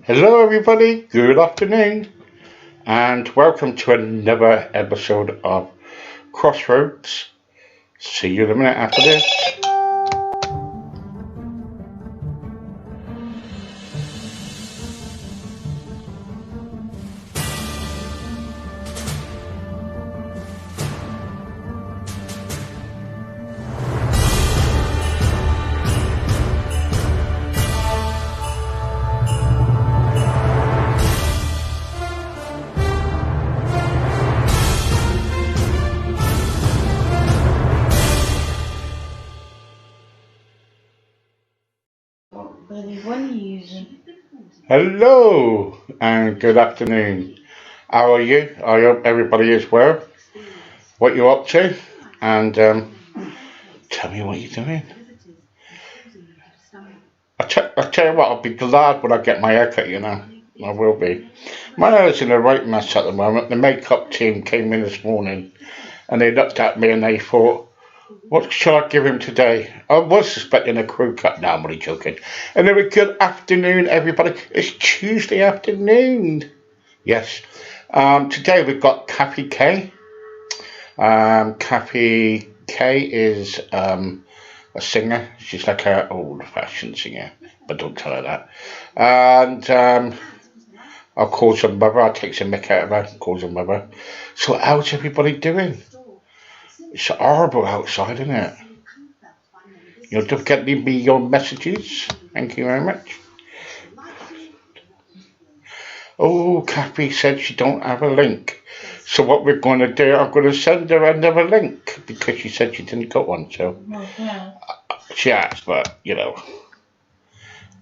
Hello, everybody. Good afternoon, and welcome to another episode of Crossroads. See you in a minute after this. Hello, and good afternoon. How are you? I hope everybody is well. What you up to? And tell me what you're doing. I tell you what, I'll be glad when I get my haircut. I will be. My hair's in a right mess at the moment. The makeup team came in this morning, and they looked at me and they thought, "What shall I give him today?" I was suspecting a crew cut. Now I'm only joking. And then good afternoon, everybody. It's Tuesday afternoon. Yes. Today we've got Kathy K. Kathy K is a singer. She's like an old-fashioned singer, but don't tell her that. And I'll call her mother. I'll take some mick out of her. Call her mother. So how's everybody doing? It's horrible outside, isn't it? You'll just get me your messages. Thank you very much. Oh, Kathy said she don't have a link. So what we're going to do, I'm going to send her another link because she said she didn't got one. So she asked, but There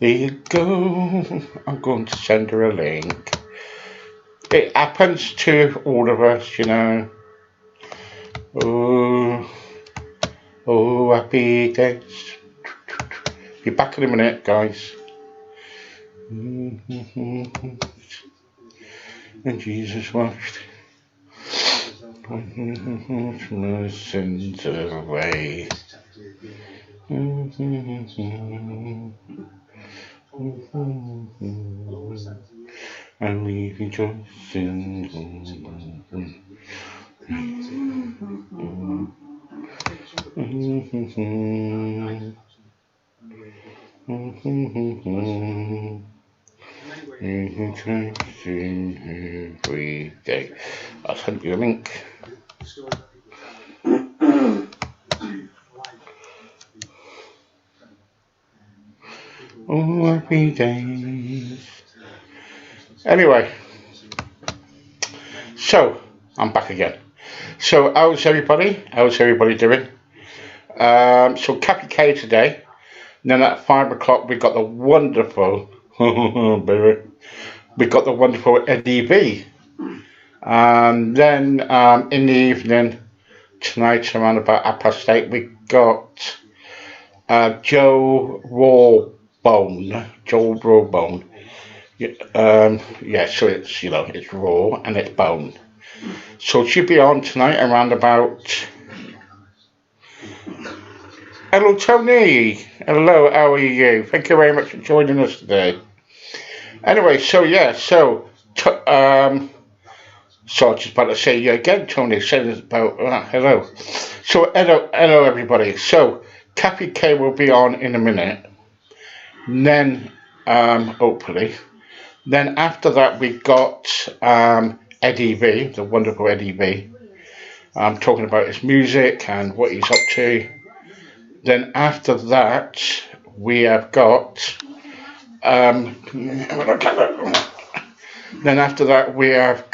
you go. I'm going to send her a link. It happens to all of us. Oh, happy days. Be back in a minute, guys. And Jesus washed my sins away. And we rejoice in every day. I'll send you a link. Oh, happy days. Anyway, so I'm back again. So how's everybody? How's everybody doing? So Kathy K today. And then at 5 o'clock we got the wonderful Eddie V. And then in the evening tonight around about 8:30 we got Joe Rawbone. So it's raw and it's bone. So she'll be on tonight around about. Hello, Tony. Hello, how are you? Thank you very much for joining us today. Anyway, so I was just about to say you again, Tony. Said about hello. So hello, everybody. So Kathy K will be on in a minute. And then hopefully. Then after that we got Eddie V, the wonderful Eddie V. Talking about his music and what he's up to. Then after that we have got we have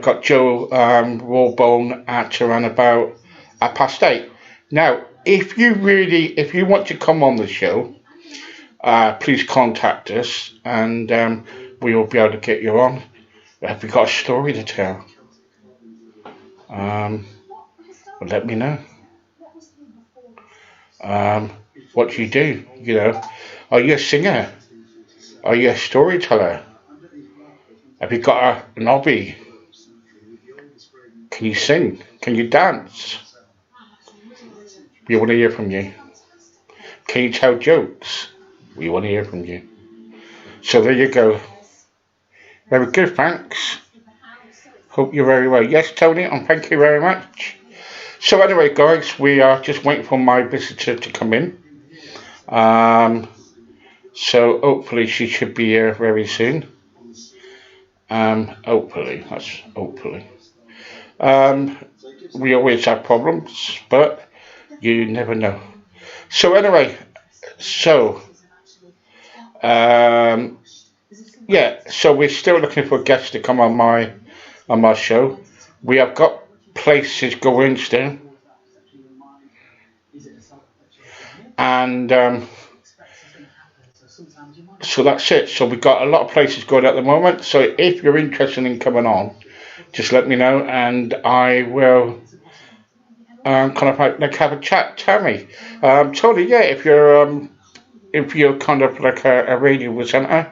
got Joe Rawbone at around about 8:30. Now, if you want to come on the show, please contact us and we will be able to get you on. Have you got a story to tell? Let me know. What do you do? Are you a singer? Are you a storyteller? Have you got an hobby? Can you sing? Can you dance? We want to hear from you. Can you tell jokes? We want to hear from you. So there you go. Very good, thanks. Hope you're very well. Yes, Tony, and thank you very much. So anyway, guys, we are just waiting for my visitor to come in. So hopefully she should be here very soon. Hopefully, that's hopefully. We always have problems, but you never know. So anyway, so yeah, so we're still looking for guests to come on my show. We have got places going still, and so that's it. So we've got a lot of places going at the moment. So if you're interested in coming on, just let me know, and I will kind of like have a chat. Tell me, Tony, yeah, if you're kind of like a radio presenter,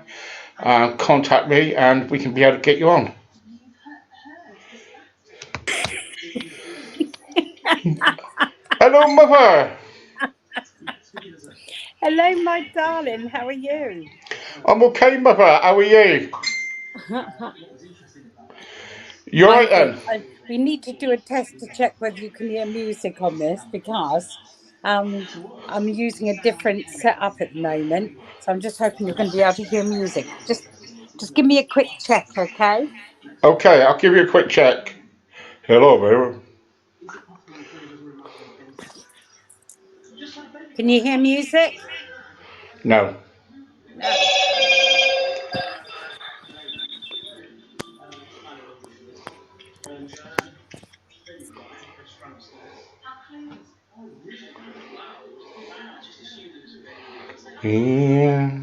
contact me, and we can be able to get you on. Hello, mother. Hello, my darling. How are you? I'm okay, mother. How are you? You I'm alright good. then? We need to do a test to check whether you can hear music on this because I'm using a different setup at the moment. So I'm just hoping you're going to be able to hear music. Just give me a quick check, okay? Okay, I'll give you a quick check. Hello, baby. Can you hear music? No. No. Yeah.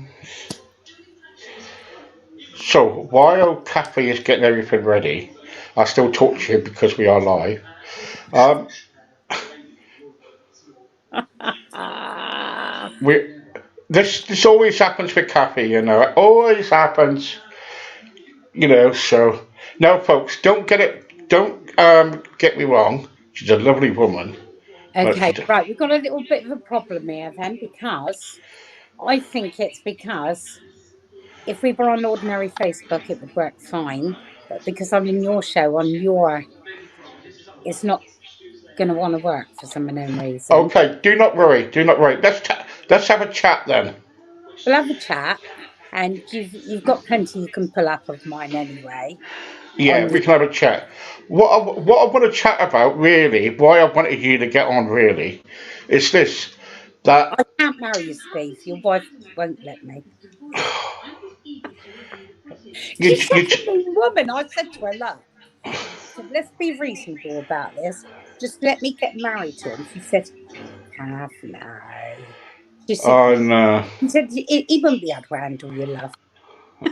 So while Kathy is getting everything ready, I still talk to you because we are live. Um, we this always happens with Kathy, you know. It always happens, you know. So no, folks, don't get me wrong. She's a lovely woman, but Okay, right. We've got a little bit of a problem here then because I think it's because if we were on ordinary Facebook, it would work fine. But because I'm in your show on it's not going to want to work for some unknown reason. okay. Do not worry. Do not worry. Let's have a chat then. We'll have a chat, and you've got plenty you can pull up of mine anyway. Yeah, On we you, can have a chat. What I want to chat about really, why I wanted you to get on really, is this that I can't marry you, Steve. Your wife won't let me. you She's you such a mean woman. I said to her, look, let's be reasonable about this. Just let me get married to him. She said, have no. She said, oh no he wouldn't be able to handle your love.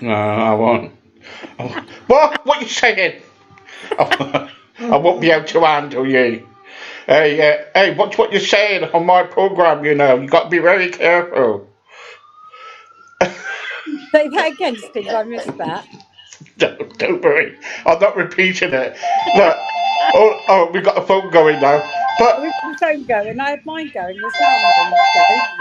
no I won't. What you saying? I won't be able to handle you. Hey, watch what you're saying on my program. You know, you got to be very careful. Say that again, Steve. I missed that. Don't worry, I'm not repeating it. Look, we got a phone going now. But We've got the phone going. I had mine going as well a moment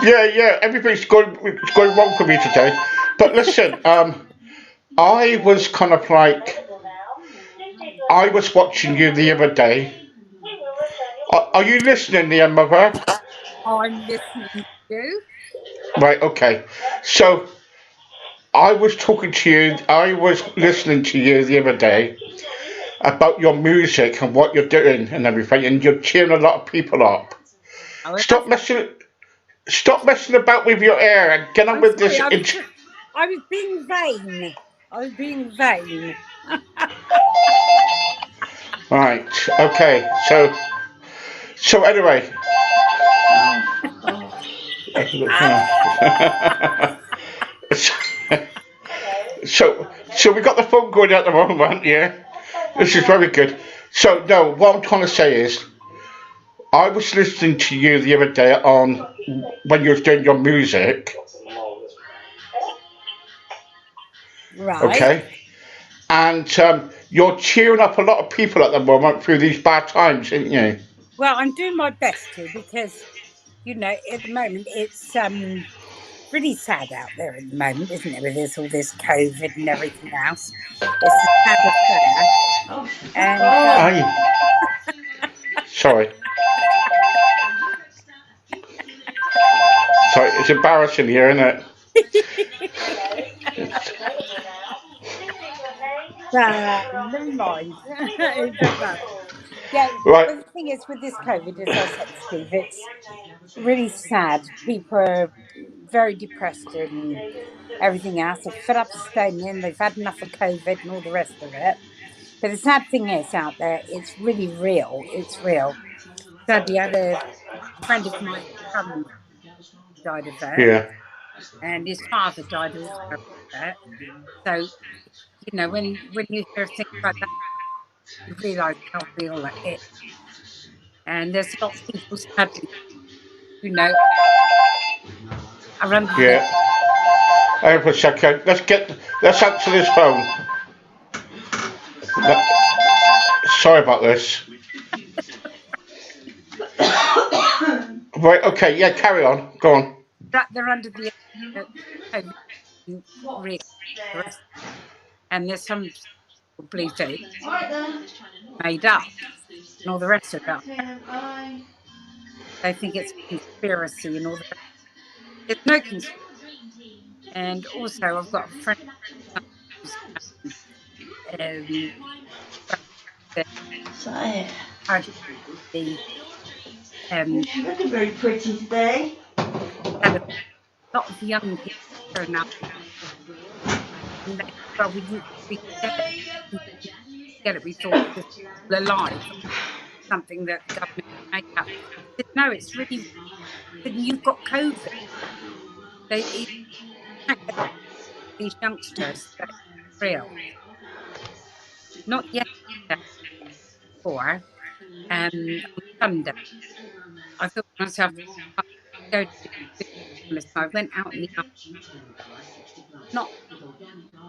ago. yeah, everything's going it's going wrong for me today. But listen, I was kind of like I was watching you the other day. Are you listening, there, mother? I'm listening to you. Right, okay. So I was talking to you. I was listening to you the other day about your music and what you're doing and everything, and you're cheering a lot of people up. Oh, Stop messing. Stop messing about with your hair and get on I'm with sorry. this. I was being vain. I was being vain. Right. Okay. So anyway. So we got the phone going at the moment, yeah. This is very good. So no, what I'm trying to say is, I was listening to you the other day on when you were doing your music, Right. okay, and you're cheering up a lot of people at the moment through these bad times, aren't you? Well, I'm doing my best to because at the moment it's really sad out there at the moment, isn't it? With all this COVID and everything else, it's a sad affair. And I sorry, sorry, it's embarrassing here, isn't it? never mind. Don't matter. Yeah, Right, but the thing is, with this COVID, as I said, Steve, it's really sad. People are very depressed and everything else. They're fed up staying in. They've had enough of COVID and all the rest of it. But the sad thing is, out there, it's really real. It's real. Sadly, I had a friend of mine, son died of it, yeah, and his father died also of it. So, when you hear things like that, you realise how real it is. And there's lots of people, sadly, you know, are under the. yeah. Hang on for a second. Let's answer this phone. No- Sorry about this. Right, okay, yeah, carry on. Go on. They're under the COVID really the rest, and there's some people believe that it's made up and all the rest of it. They think it's a conspiracy and all the rest. There's no conspiracy. And also, I've got a friend who's um, that had the You're looking very pretty today. had a lot of young people turn up, and well, we get it. We thought it was alive, something that government made up. Said, no, it's really. You've got COVID. They these youngsters that it's real. Not yet before. On Sunday, I thought to myself, I'll go to the Christmas. I went out in the afternoon. Not,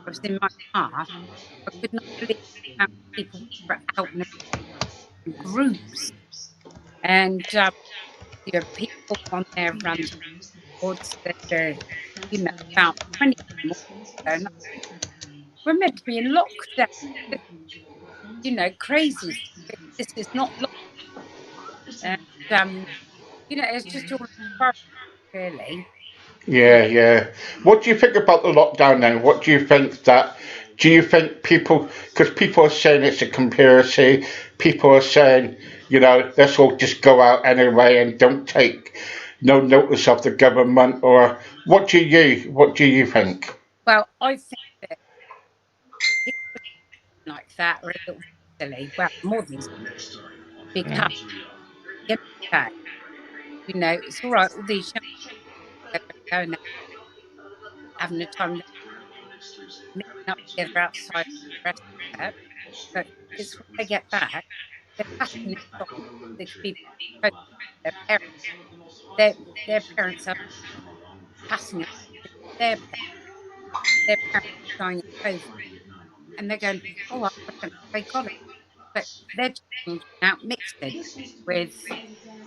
I was in my car. I could not believe how many people were out in groups. And people on their boards that are, about 20 more. And we're meant to be in lockdown. Crazy. This is not lockdown. And, it's just all really. Yeah, yeah. What do you think about the lockdown then? What do you think that? Do you think people? Because people are saying it's a conspiracy. People are saying, let's all just go out anyway and don't take no notice of the government. Or what do you think? Well, I think that people like that are a little silly. Well, more than silly, because at the end of the day, it's all right. All these young people are going out, having a time, meeting up together outside the rest of it. But it's when they get back, they're passing it on. They could be their parents. Their parents are passing it on to their parents. Their parents are dying of COVID, and they're going, "Oh, I don't know, they got it," but they're just out mixing with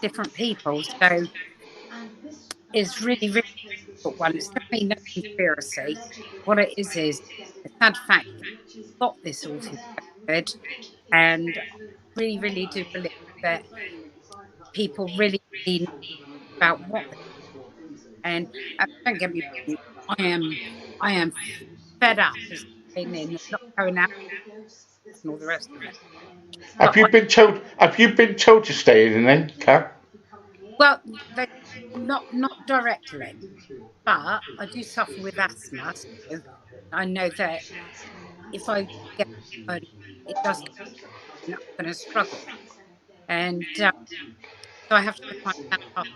different people. So it's really, really difficult one. It's definitely no conspiracy. What it is the sad fact that we've got this all through COVID, and I really, really do believe that people really know about what. And don't get me wrong, I am fed up of staying in and not going out and all the rest of it. But Have you been told? Have you been told to stay in then, Kat? well, not directly, but I do suffer with asthma. So I know that if I get it does get I'm going to struggle, and so I have to put my hand up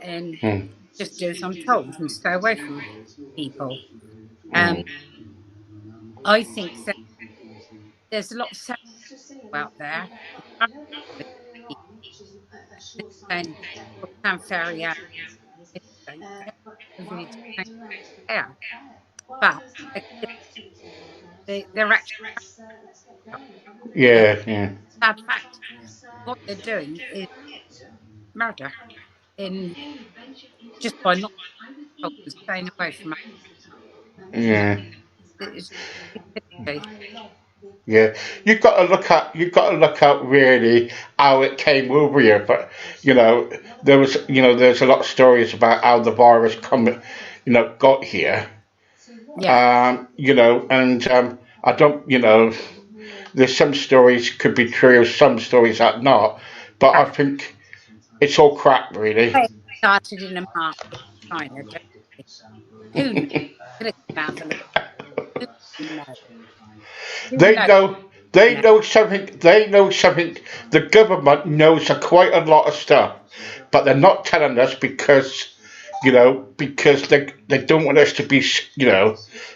and Hmm. just do as I'm told and stay away from people. Hmm. I think that there's a lot of sad people out there. And sound very really don't care. But they're actually a Yeah. sad fact. What they're doing is murder in just by not staying away from Yeah. it's, it's, Yeah, you've got to look at really how it came over here. But there's a lot of stories about how the virus got here. yeah. And I don't, there's some stories could be true, some stories are not. But I think it's all crap, really. They started in a market in China. Who knows? Could have come out of who knows? Who They knows? know they know something. They know something. The government knows quite a lot of stuff, but they're not telling us because they don't want us to be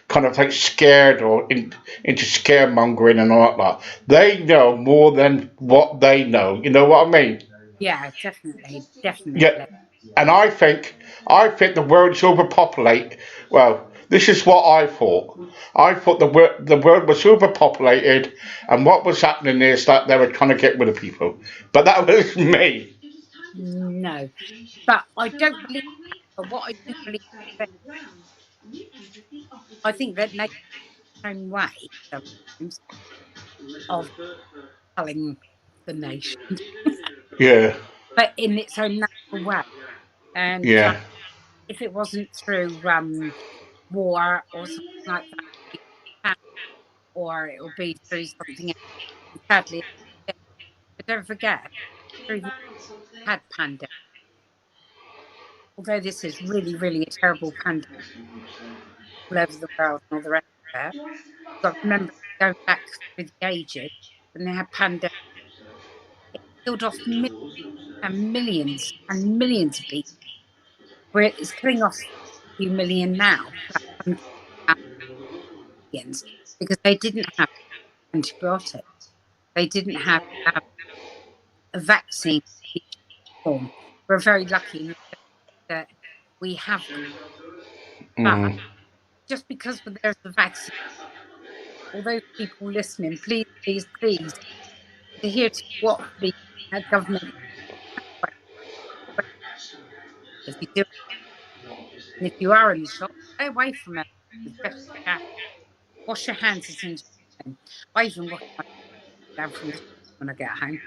kind of like scared or into scaremongering and all that. They know more than what they know. You know what I mean? Yeah, definitely, Yeah, definitely. and I think the world's overpopulated. Well, this is what I thought. I thought the world was overpopulated, and what was happening is that they were trying to get rid of people. But that was me. No, but I don't believe. But what I do believe, that I think that nature's own way sometimes of telling the nation, Yeah, but in its own natural way. And yeah, if it wasn't through war or something like that, or it will be through something else. Sadly, but don't forget, through the had pandemic. Although this is really, really a terrible pandemic all over the world and all the rest of it, but remember going back through the ages when they had pandemic, it killed off millions and millions of people. Where it's killing off a few million now, millions, because they didn't have antibiotics. They didn't have a vaccine form. We're very lucky in that we have them. But mm, just because there's a vaccine, all those people listening, please, please, please, adhere to what the government if you do, and if you are in the shop, stay away from it as best you can. Wash your hands as soon as you can. I even wash my hands down from the shop when I get home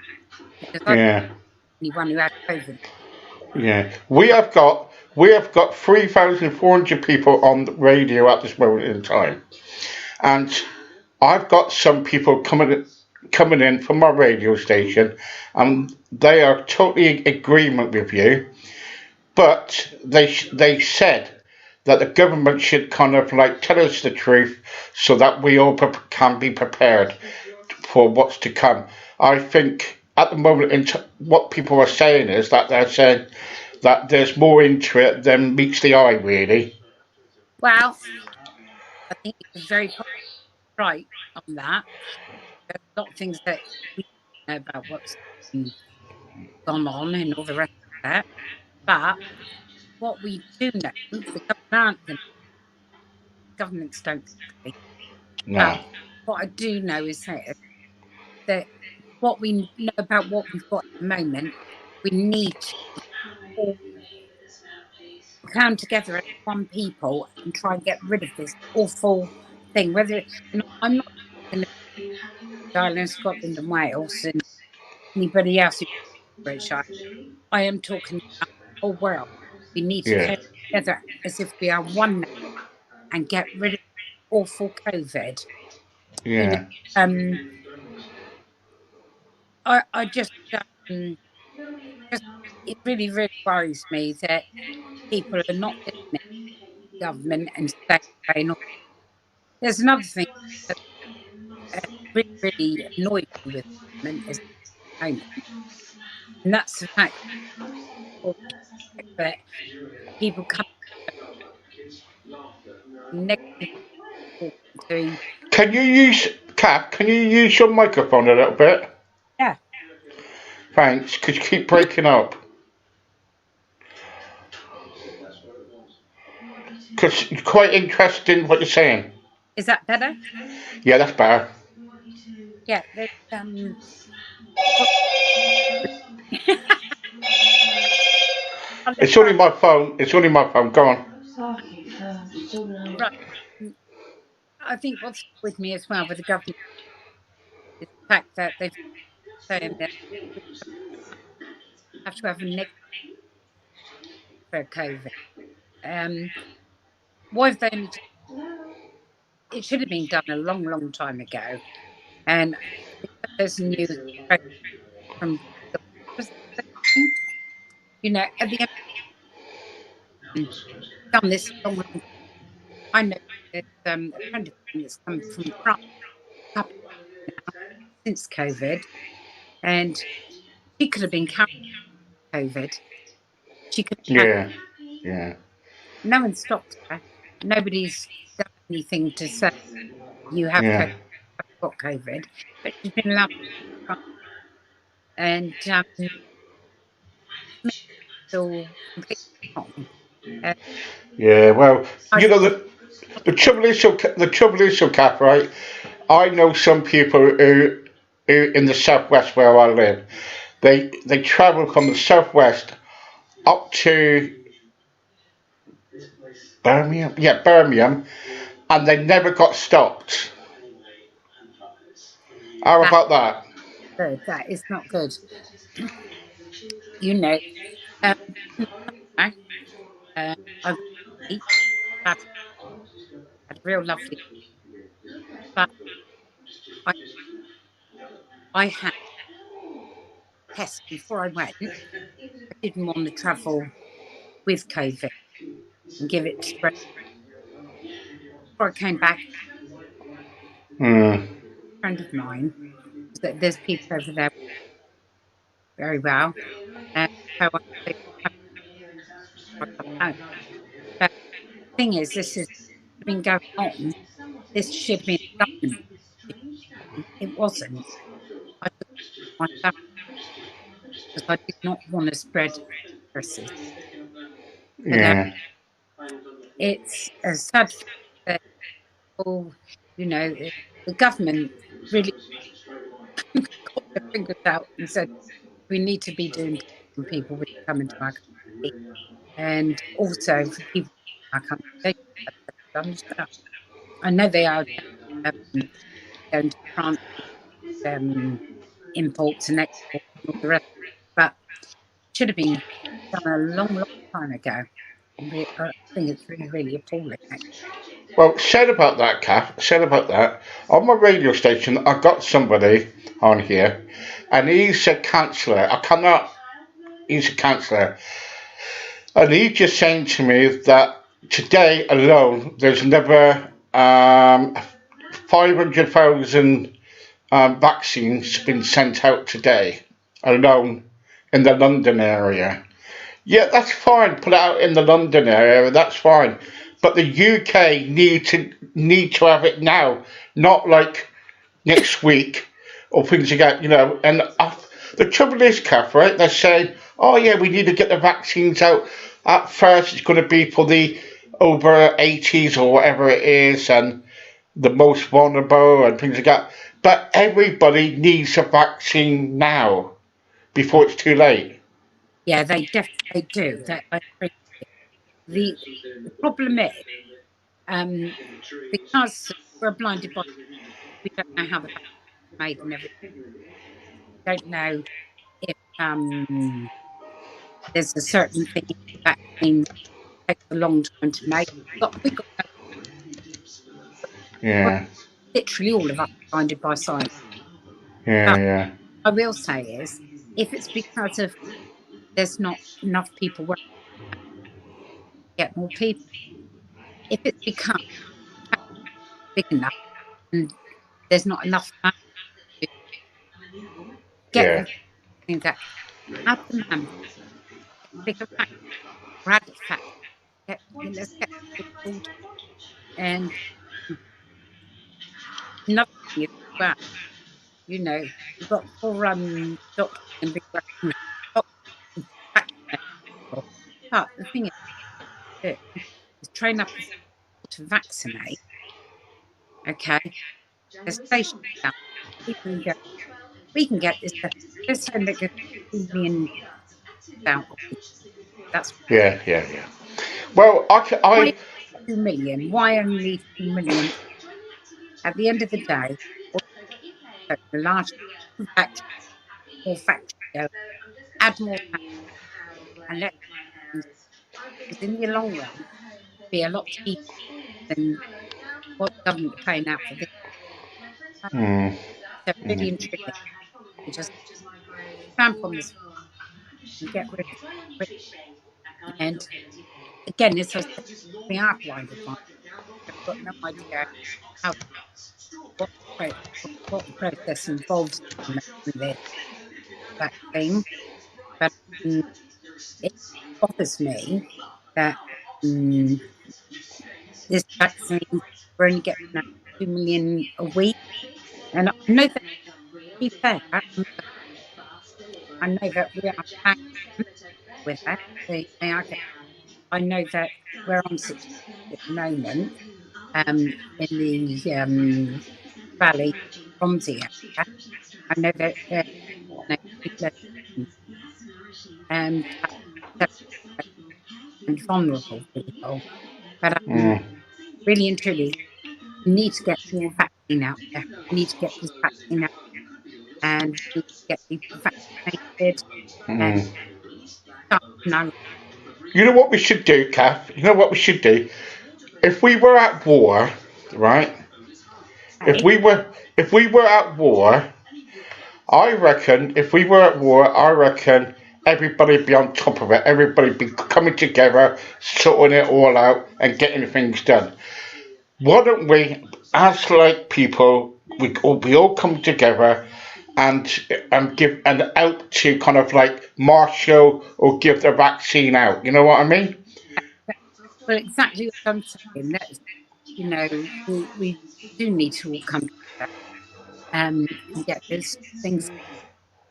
because I don't yeah, know anyone who had COVID. yeah. We have got 3,400 people on the radio at this moment in time, and I've got some people coming in from my radio station, and they are totally in agreement with you. But they said that the government should kind of like tell us the truth so that we all can be prepared for what's to come. I think at the moment, what people are saying is that they're saying that there's more into it than meets the eye, really. Well, I think you're very right on that. There's a lot of things that we don't know about what's gone on and all the rest of that. But what we do know, the governments don't. But No, what I do know is that what we know about what we've got at the moment, we need to all come together as one people and try and get rid of this awful thing. And I'm not in Ireland, Scotland, and Wales, and anybody else who's British. I am talking about the whole world. We need to yeah, come together as if we are one now and get rid of awful COVID. You know, yeah, um, I just it really, really worries me that people are not listening to government and staying. There's another thing that really, really annoys me with government is the moment, and that's the fact that people come negative to Can you use Cap? Can you use your microphone a little bit? yeah, Thanks. Cause you keep breaking up. Cause it's quite interesting what you're saying. Is that better? Yeah, that's better. Yeah. What- I'll let It's only that- my phone. It's only my phone. Go on. right. I think what's with me as well with the government is the fact that they've saying that we have to have a negative for COVID. Why have they only just, it should have been done a long, long time ago. And because there's a new strain from at the end, done this a long, long time. I know there's a friend of mine that's come from France a couple since COVID, and she could have been carrying COVID. She could have had, Yeah, yeah, no one stopped her. Nobody's done anything to say you have COVID, yeah, got COVID, but she's been allowed to, and still completely fine. Uh, yeah. Well, I you know thought, the trouble is, so Kath, right? I know some people who in the southwest where I live. They travel from the southwest up to Birmingham. Yeah, Birmingham, and they never got stopped. How that about that? good. That is not good. You know, um, I, I went eat, had a real lovely, but I, I had tests before I went. I didn't want to travel with COVID and give it to spread. Before I came back, Hmm. a friend of mine, that there's people over there very well, and so I come home. But the thing is, this has been going on. This should have been a government issue. It wasn't. I took it myself because I did not want to spread viruses. But Yeah, it's a sad fact that all, the government really got their fingers out and said we need to be doing for people when they come into our country, and also for people in our country. They understand. I know they are going to France, um, imports and exports and all the rest, but it should have been done a long, long time ago. I think it's really, really appalling. well, said about that, Kath, said about that. On my radio station, I got somebody on here, and he's a counsellor. He's a counsellor. And he's just saying to me that today alone, there's another 500,000 vaccines been sent out today alone in the London area. Yeah, that's fine. Put it out in the London area. That's fine. But the UK need to have it now, not like next week or things like that. And the trouble is, Kath, right? They're saying, "Oh yeah, we need to get the vaccines out." At first, it's going to be for the over 80s or whatever it is, and the most vulnerable and things like that. But everybody needs a vaccine now before it's too late. Yeah, they definitely do. That I agree. The problem is, um, because we're blinded by, we don't know how the vaccine is made and everything. We don't know if there's a certain thing in the vaccine that takes a long time to make. But we got well, Yeah, literally all of us are blinded by science. yeah, But yeah, I will say is, if it's because of there's not enough people where we get more people, if it's become big enough and there's not enough money to get yeah, the vaccines out, add the man, bigger factor, add the factor, let's get people sorted. And another thing is, well, you've got four doctors and big doctors vaccinate people. But the thing is train up the people to vaccinate Okay, the station down. We can get this. This time they get 2 million out. That's Yeah, yeah, yeah. Well, why 2 million. Why only 2 million? At the end of the day, the large factory or factory add more tax and let because in the long run be a lot cheaper than what the government are paying out for this. mm, So really and truly, we just stamp on this and get rid of it. And again, as I said, we are blinded by it. I've got no idea how what the, what the process involves in making this vaccine. But it bothers me that this vaccine we're only getting out 2 million a week. And I know that to be fair, I know that we are back with that. They are I know that we're on situation at the moment in the valley from the area. I know that people and and vulnerable people, but mm. really and truly we need to get more vaccine out there. We need to get this vaccine out and we need to get people vaccinated and Mm. start now. You know what we should do, Kath? You know what we should do? If we were at war, right? If Okay. we were if we were at war, I reckon if we were at war, I reckon everybody'd be on top of it. Everybody'd be coming together, sorting it all out and getting things done. Why don't we, as like people, we all come together and give an out to kind of like marshal or give the vaccine out. You know what I mean? Well, exactly what I'm saying. That's we do need to all come together and get these things.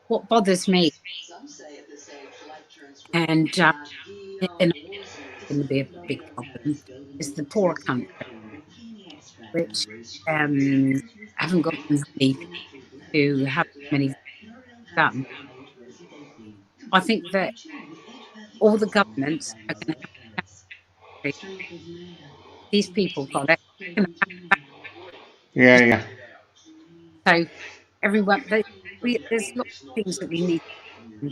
What bothers me, and it's going to be a big problem, is the poor country, which haven't got the money to have many done. I think that all the governments are going to have to, these people got it. Yeah, yeah, So everyone, there's lots of things that we need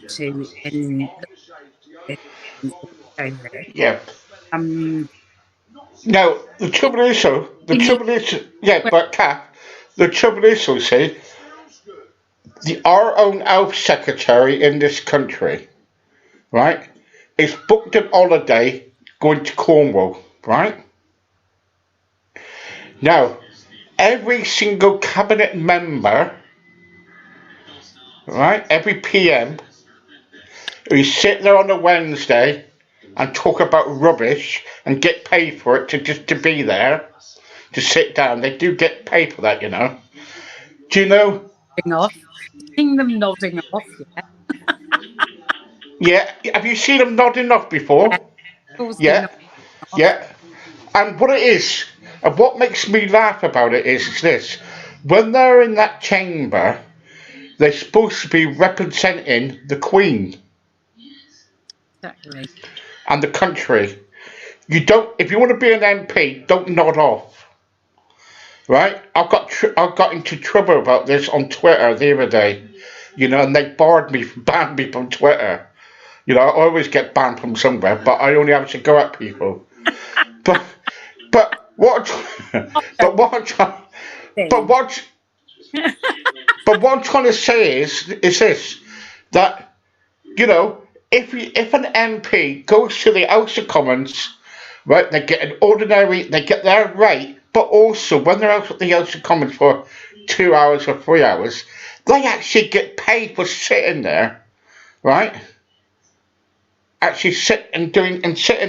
to in over it. yeah. Um, Now the trouble is, though, the we need trouble is, yeah, but Kath, the trouble is, so see, our own health secretary in this country, right, is booked an holiday going to Cornwall, right? Now, every single cabinet member, right, every PM who sit there on a Wednesday and talk about rubbish and get paid for it to just to be there, to sit down, they do get paid for that, you know. Do you know? nodding off, seeing them nodding off. Yeah, have you seen them nodding off Yeah, before? of they nod Yeah, off. yeah. And what it is, and what makes me laugh about it is this: when they're in that chamber, they're supposed to be representing the Queen Exactly. and the country. You don't, if you want to be an MP, don't nod off, right? I got into trouble about this on Twitter the other day, you know, and they banned me from Twitter. You know, I always get banned from somewhere, but I only have to go at people. But but what but what I'm trying but Thing. what but what I'm trying to say is this, that you know, if an MP goes to the House of Commons, right, they get their rate, but also when they're out at the House of Commons for 2 hours or 3 hours, they actually get paid for sitting there, right? Actually sitting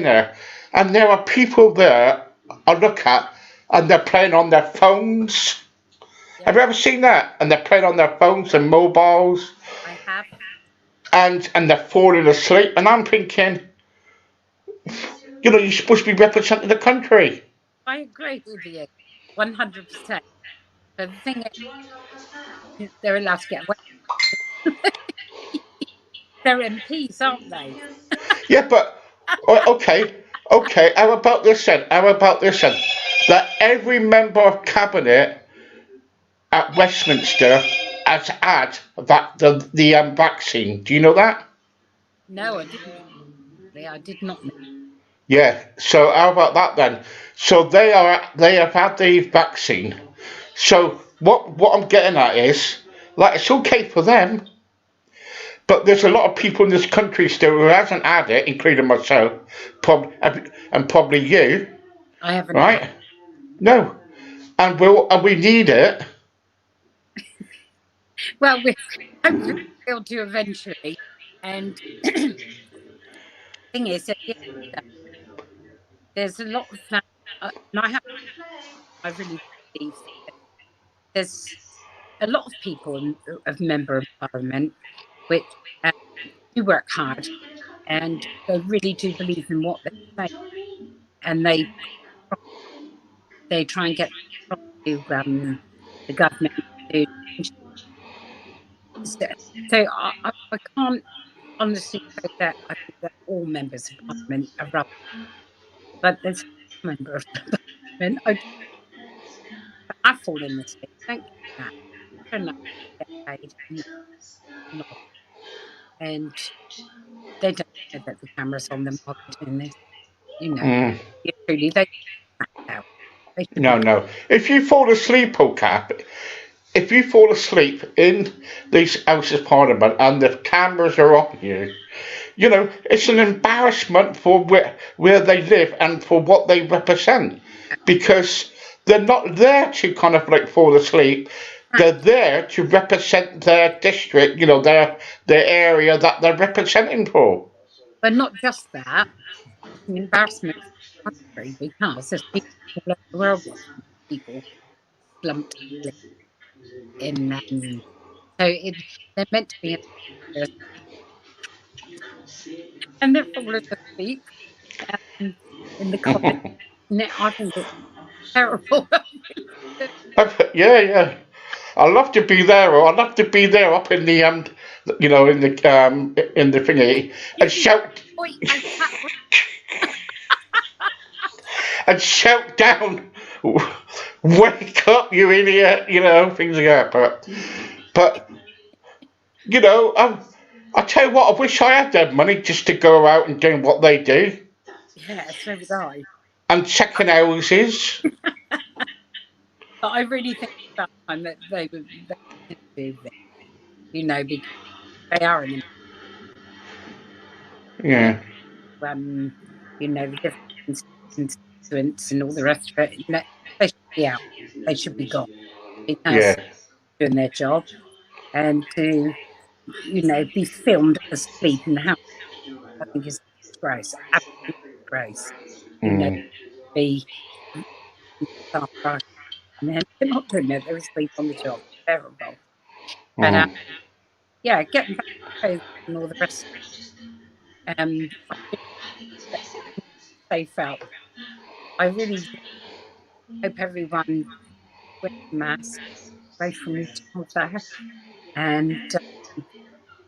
there, and there are people there I look at, and they're playing on their phones. Yeah, Have you ever seen that? And they're playing on their phones and mobiles, I have. and they're falling asleep. And I'm thinking, you know, you're supposed to be representing the country. I agree with you. 100%. But the thing is, they're allowed to get away. They're MPs, aren't they? Yeah, but okay, How about this then? That every member of cabinet at Westminster has had the vaccine. Do you know that? No, I didn't. I did not know. Yeah. So how about that then? So they have had the vaccine. So what I'm getting at is, like, it's okay for them, but there's a lot of people in this country still who hasn't had it, including myself, and probably you, I haven't. right? No, and we need it. Well, we hopefully will do eventually. And thing is, that there's a lot of that, and I really believe that there's a lot of people of member of parliament which do work hard and they really do believe in what they say, and they try and get to the government to. So I can't honestly say that I think that all members of parliament are rubbish, but there's a member of parliament I fall in the sleep. Don't get that. I don't know get paid not, and they don't know that the camera's on them while they're doing this. You know, truly they out. They should be. No. If you fall asleep, if you fall asleep in these Houses of Parliament and the cameras are on you, you know, it's an embarrassment for where they live and for what they represent, because they're not there to kind of like fall asleep. They're there to represent their district, you know, their area that they're representing for. But not just that, an embarrassment for the country, because there's people all over the world watching people slumped in so they're meant to be and they're falling asleep in the comments. I think it's terrible. Yeah. I'd love to be there, or I'd love to be there up in the you know, in the thingy, and shout and shout down, "Wake up, you idiot!" You know, things like that. But you know, I tell you what, I wish I had that money just to go out and do what they do. Yeah, so would I. And checking houses. But I really think that time that they would do this, you know, because they are an Yeah. You know, the different constituents and all the rest of it. You know, they should be out. They should be gone. Because doing their job, and to, you know, be filmed asleep in the house, I think is a disgrace. Absolute disgrace. You know, be and then they're not doing it, they're asleep on the job. Terrible. But yeah, getting back to COVID and all the rest of it, safe out. I really hope everyone wears a mask away from each other, and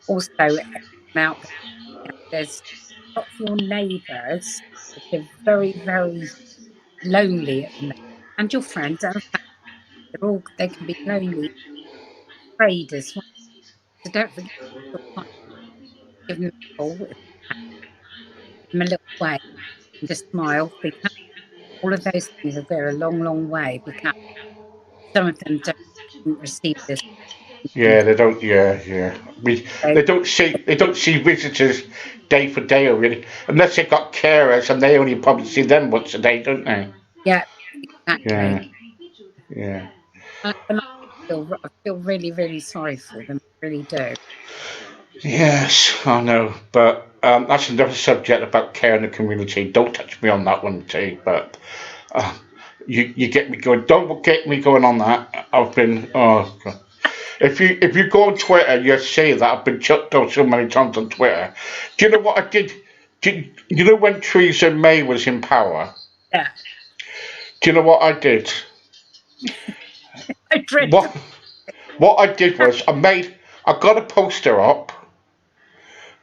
also out there's lots of your neighbours that are very, very lonely at the moment, and your friends and family, they can be lonely, afraid as well. So don't forget to give them a call, give them a little wave, and just smile, because all of those things will go a long, long way, because some of them don't receive this. Yeah, they don't. Yeah. They don't see visitors day for day, or really, unless they've got carers, and they only probably see them once a day, don't they? Yeah, exactly. Yeah. And I feel really, really sorry for them. I really do. Yes, I know, but that's another subject about care in the community. Don't touch me on that one too. But you get me going. Don't get me going on that. I've been. Oh, God. If you go on Twitter, you'll see that I've been chucked out so many times on Twitter. Do you know what I did? You know when Theresa May was in power? Yeah. Do you know what I did? I dread What what I did was I got a poster up,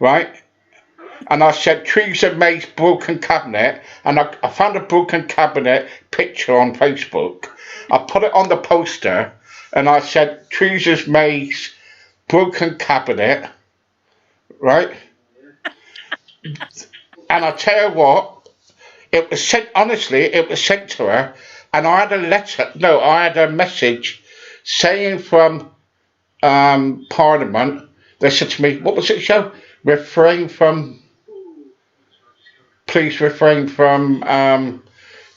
right? And I said Teresa May's broken cabinet, and I found a broken cabinet picture on Facebook. I put it on the poster, and I said Teresa May's broken cabinet, right? And I tell you what, it was sent. Honestly, it was sent to her, and I had a letter. No, I had a message saying from Parliament. They said to me, "What was it, Joe? Refrain from. Please refrain from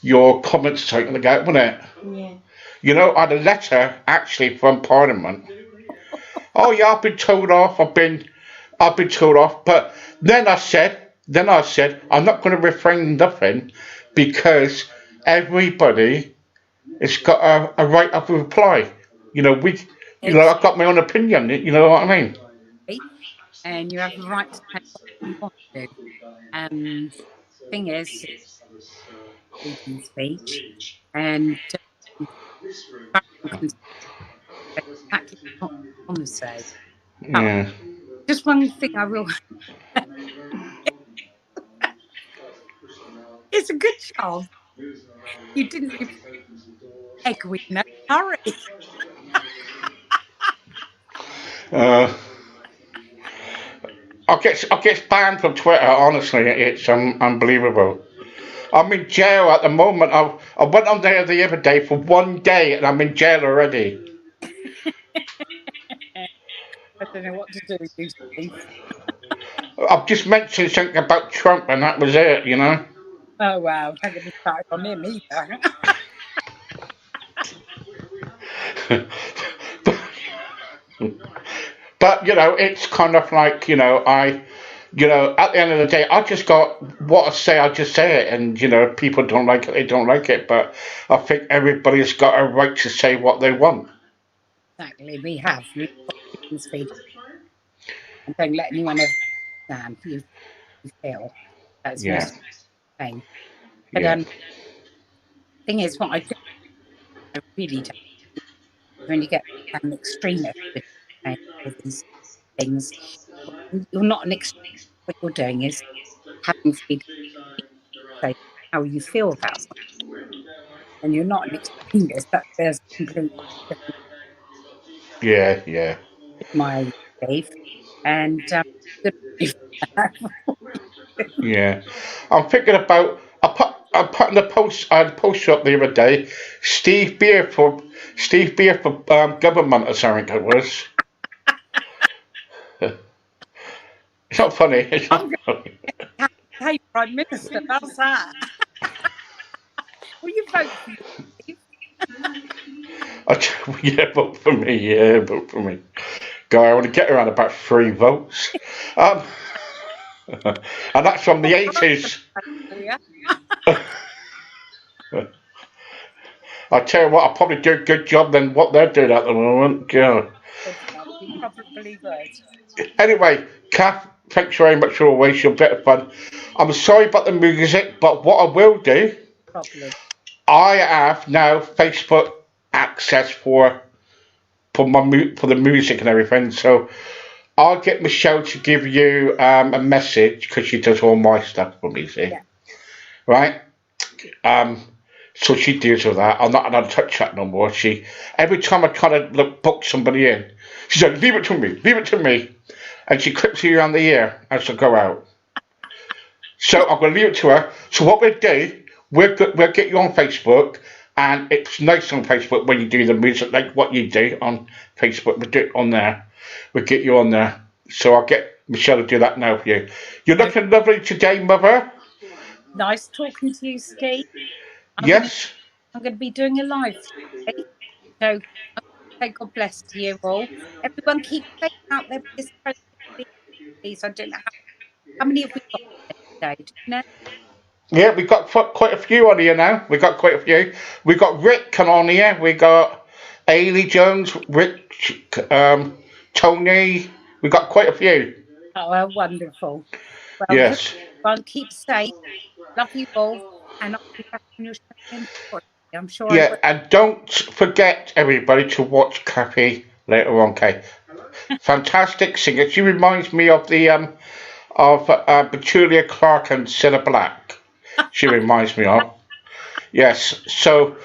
your comments taken the gate, wasn't it?" Yeah. You know, I had a letter actually from Parliament. Oh yeah, I've been told off. I've been told off. But then I said, I'm not going to refrain nothing because everybody has got a right of reply. You know, I've got my own opinion. You know what I mean? and you have the right to say what you want to. Thing is, freedom of speech, and can say exactly what you want to say. But Yeah. just one thing I will. It's a good job. You didn't egg with no hurry. Uh, I get banned from Twitter. Honestly, it's unbelievable. I'm in jail at the moment. I went on there the other day for 1 day, and I'm in jail already. I don't know what to do with you, Steve. I've just mentioned something about Trump, and that was it. You know. Oh wow, don't get me started on him either. But you know, it's kind of like at the end of the day, I just got what I say. I just say it, and people don't like it. They don't like it, but I think everybody's got a right to say what they want. Exactly, we have. We've got freedom of speech, and don't let anyone ever understand you feel. That's Yeah, most thing. But yeah, thing is, what I really don't when you get extremist with all these things, you're not an extremist. What you're doing is having freedom to say how you feel about something, and you're not an extremist. That there's completely different yeah, yeah, with my belief, and good belief. yeah. I'm thinking about. I put in the post. I had a poster up the other day. Steve Beer for government or something. It was. It's not funny. It's I'm not going funny. to hey, Prime Minister. How's that? Will you vote for you, Steve? Yeah, vote for me. Yeah, vote for me. Guy, I want to get around about 3 votes. Um, and that's from the 80s. Yeah. I tell you what, I'll probably do a good job than what they're doing at the moment. God. You probably would. Anyway, Kath, thanks very much for always your bit of fun. I'm sorry about the music, but what I will do, Probably. I have now Facebook access for the music and everything. So I'll get Michelle to give you a message because she does all my stuff for me. See, Yeah. right? Um, so she deals with that. I'm not allowed to touch that no more. Every time I try to book somebody in, she said, leave it to me. And she clips you around the ear as I go out. So I'm going to leave it to her. So what we'll do, we'll get you on Facebook. And it's nice on Facebook when you do the music, like what you do on Facebook. We'll do it on there. We'll get you on there. So I'll get Michelle to do that now for you. You're looking lovely today, Mother. Nice talking to you, Steve. Yes. I'm going to be doing a live today. So say God bless to you all. Everyone keep safe out there with this COVID, please. I don't know how many have we got today? Do you know? Yeah, we got quite a few on here now. We got quite a few. We got Rick come on here. We got Ailey Jones, Rick, Tony. We got quite a few. Oh, wonderful. Well, Yes. everyone keep safe. Love you all. And I'll be back on your show in I'm sure I Yeah, will. and don't forget, everybody, to watch Kathy later on, Kay. Fantastic singer. She reminds me of the Petulia Clark and Cilla Black. She reminds me of. Yes. So,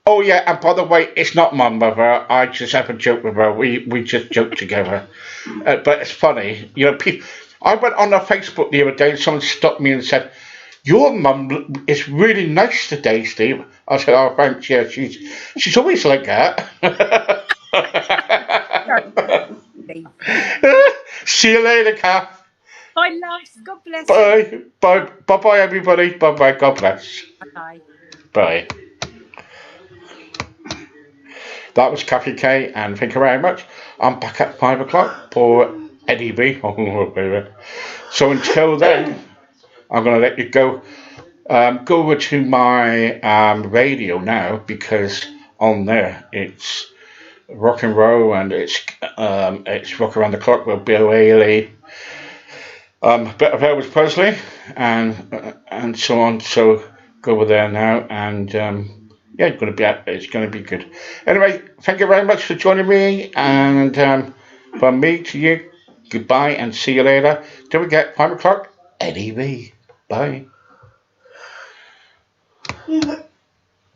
oh yeah, and by the way, it's not my mother. I just have a joke with her. We just joke together. But it's funny, you know. I went on her Facebook the other day, and someone stopped me and said, "Your mum is really nice today, Steve." I said, "Oh, thanks. Yeah, she's always like that." Steve. See you later, Kath. Bye, loves. God bless you. Bye. Bye. Bye. Bye. Everybody. Bye. Bye. God bless. Bye. Bye. That was Kathy K, and thank you very much. I'm back at 5 o'clock for Eddie B. Oh, baby. So until then, I'm going to let you go. Go over to my radio now, because on there it's rock and roll, and it's rock around the clock with Bill Haley, a bit of Elvis Presley, and so on. So go over there now, and yeah, it's going to be good. Anyway, thank you very much for joining me, and from me to you, goodbye, and see you later. Don't forget, 5 o'clock, Eddie V. Bye.